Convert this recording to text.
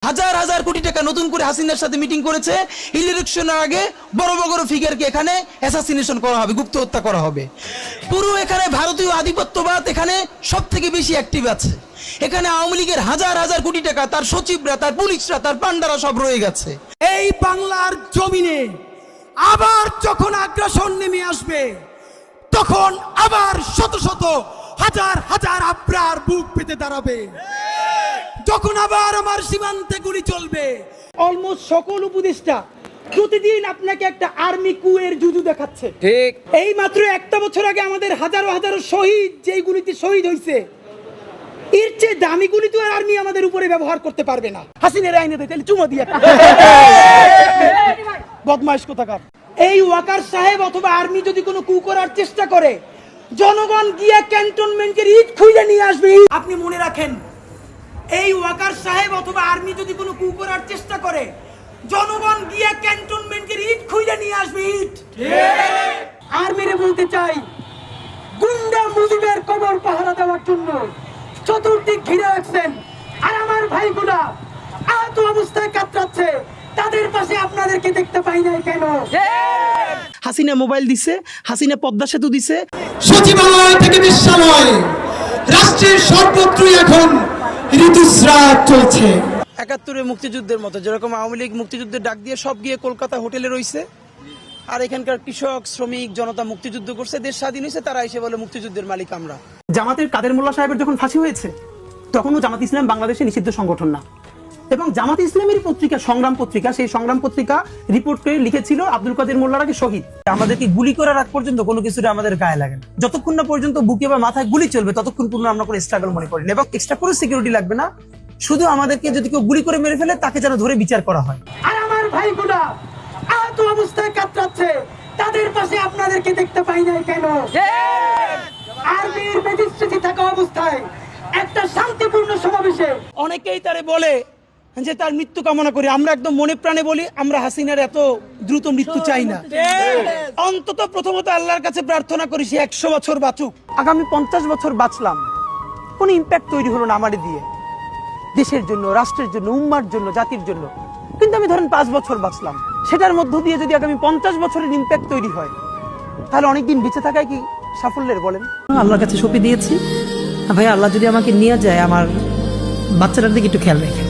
হাজার হাজার কোটি টাকা নতুন করে হাসিনার সাথে মিটিং করেছে। ইলেকশনের আগে বড় বড় ফিগারকে এখানে অ্যাসাসিনেশন করা হবে, গুপ্ত হত্যা করা হবে। পুরো এখানে ভারতীয় আধিপত্যবাদ এখানে সব থেকে বেশি অ্যাক্টিভ আছে। এখানে আওয়ামী লীগের হাজার হাজার কোটি টাকা তার সচিবরা, তার পুলিশরা, তার পান্ডারা সব রয়ে গেছে। এই বাংলার জমিনে আবার যখন আগ্রাসন নেমে আসবে, তখন আবার শত শত হাজার হাজার আব্রার বুক পেতে দাঁড়াবে। যখন আবার আমার সীমান্তে গুলি চলবে, অলমোস্ট সকল উপদেষ্টা প্রতিদিন আপনাকে একটা আর্মি কুয়ের জুজু দেখাচ্ছে। ঠিক। এই মাত্র একটা বছর আগে আমাদের হাজারো হাজারো শহীদ যেই গুলিতে শহীদ হয়েছে, এর চেয়ে দামি গুলি তো আর আর্মি আমাদের উপরে ব্যবহার করতে পারবে না। হাসিনের আইনে দেয় তাহলে চুমা দিয়ে বদমাইশ কোথাকার। এই ওয়াকার সাহেব অথবা আর্মি যদি কোনো কু করার চেষ্টা করে, জনগণ গিয়া ক্যান্টনমেন্টের ইট খুঁজে নিয়ে আসবে। আপনি মনে রাখেন, এই ওয়াকার সাহেব অথবা আর্মি যদি কোনো কু করার চেষ্টা করে, জনগণ গিয়া ক্যান্টনমেন্টের ইট খুঁজে নিয়ে আসবে। ইট আর্মিরে বলতে চাই, গুন্ডা মুজিবের কবর পাহারা দেওয়ার জন্য চতুর্দিক ঘিরে রাখছেন, আর আমার ভাইগুলা আহত অবস্থায় কাতরাচ্ছে, তাদের পাশে আপনাদেরকে দেখতে পাই নাই কেন? হাসিনা মোবাইল দিছে, হাসিনা পদ্মা সেতু দিছে। সচিবালয় থেকে বিশ্রাময়, রাষ্ট্রের সর্বত্রই এখন ঋতুস্রাব চলছে। ৭১ মুক্তিযুদ্ধের মতো যেরকম আওয়ামী লীগ মুক্তিযুদ্ধের ডাক দিয়ে সব গিয়ে কলকাতা হোটেলে রইছে, আর এখানকার কৃষক শ্রমিক জনতা মুক্তিযুদ্ধ করছে, দেশ স্বাধীন হয়েছে, তারা এসে বলে মুক্তিযুদ্ধের মালিক আমরা। জামাতের কাদের মোল্লা সাহেবের যখন ফাঁসি হয়েছে, তখনও জামাত ইসলাম বাংলাদেশে নিষিদ্ধ সংগঠন না, এবং জামাত ইসলামের পত্রিকা সংগ্রাম পত্রিকা, সেই সংগ্রাম পত্রিকা রিপোর্ট করে লিখেছিল আব্দুল কাদের মোল্লার আগে শহীদ। আমাদেরকে গুলি করার আগ পর্যন্ত কোনো কিছুটা আমাদের গায়ে লাগে না। যতক্ষণ না পর্যন্ত বুকে বা মাথায় গুলি চলবে, ততক্ষণ পর্যন্ত আমরা কোনো স্ট্রাগল মনে করি না, এবং এক্সট্রা কোনো সিকিউরিটি লাগবে না। শুধু আমাদেরকে যদি কেউ গুলি করে মেরে ফেলে, তাকে যেন ধরে বিচার করা হয়। আর আমার ভাইগুলা আহত অবস্থায় কাতরাচ্ছে, তাদের পাশে আপনাদেরকে দেখতে পাই নাই কেন? আর্মির ম্যাজিস্ট্রেসি থাকা অবস্থায় একটা শান্তিপূর্ণ সমাবেশে অনেকেই তারে বলে যে তার মৃত্যু কামনা করি। আমরা একদম মনে প্রাণে বলি, আমরা হাসিনার এত দ্রুত মৃত্যু চাই না। অন্তত প্রথমত আল্লাহর কাছে প্রার্থনা করি সে ১০০ বছর বাঁচুক। আগামী 50 বছর বাঁচলাম, কোনো ইম্প্যাক্ট তৈরি হলো না আমারে দিয়ে, দেশের জন্য, রাষ্ট্রের জন্য, উম্মার জন্য, জাতির জন্য। কিন্তু আমি ধরেন 5 বছর বাঁচলাম, সেটার মধ্য দিয়ে যদি আগামী 50 বছরের ইম্প্যাক্ট তৈরি হয়, তাহলে অনেকদিন বেঁচে থাকায় কি সাফল্যের বলেন? আল্লাহর কাছে সঁপে দিয়েছি। ভাই, আল্লাহ যদি আমাকে নিয়ে যায়, আমার বাচ্চাটার দিকে একটু খেয়াল রেখে